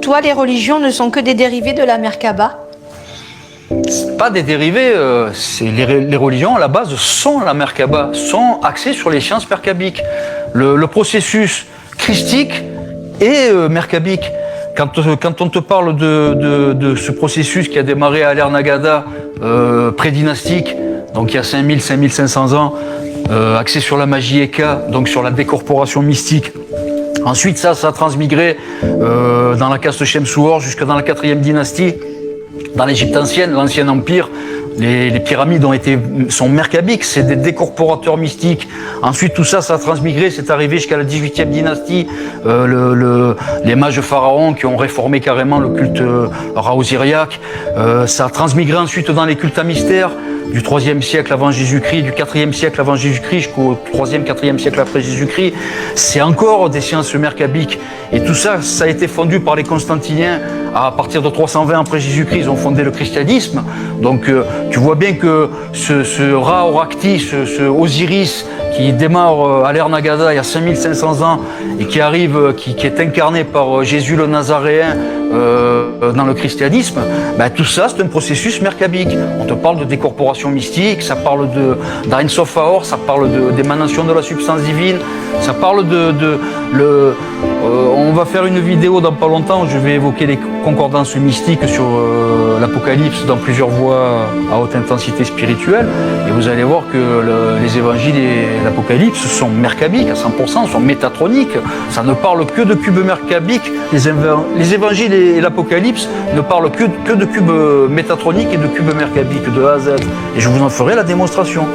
toi, les religions ne sont que des dérivés de la Merkaba? Pas des dérivés, les religions à la base sont la Merkaba, sont axées sur les sciences merkabiques. Le processus christique est merkabique. Quand on te parle de ce processus qui a démarré à l'ère Nagada, prédynastique, donc il y a 5000-5500 ans, axé sur la magie Eka, donc sur la décorporation mystique. Ensuite, ça a transmigré dans la caste Shemsuor jusque dans la 4e dynastie. Dans l'Égypte ancienne, l'ancien empire, les pyramides sont merkabiques, c'est des décorporateurs mystiques. Ensuite, tout ça a transmigré, c'est arrivé jusqu'à la 18e dynastie. Les mages pharaons qui ont réformé carrément le culte Ra-Osiriaque. Ça a transmigré ensuite dans les cultes à mystère, du 3e siècle avant Jésus-Christ, du 4e siècle avant Jésus-Christ jusqu'au 3e, 4e siècle après Jésus-Christ. C'est encore des sciences merkabiques. Et tout ça, ça a été fondu par les Constantiniens à partir de 320 après Jésus-Christ. Ils ont fondé le christianisme. Donc tu vois bien que ce Ra-Horakhti, ce Osiris qui démarre à l'ère Nagada il y a 5500 ans et qui arrive, qui est incarné par Jésus le Nazaréen dans le christianisme, ben, tout ça c'est un processus merkabique. On te parle de décorporation mystique, ça parle d'Ain Sof Haor, ça parle d'émanation de la substance divine, ça parle on va faire une vidéo dans pas longtemps où je vais évoquer les concordances mystiques sur l'Apocalypse dans plusieurs voies à haute intensité spirituelle, et vous allez voir que les évangiles et l'Apocalypse sont merkabiques à 100%, sont métatroniques. Ça ne parle que de cubes merkabiques. Les évangiles et l'Apocalypse ne parlent que de cubes métatroniques et de cubes merkabiques de A à Z. Et je vous en ferai la démonstration.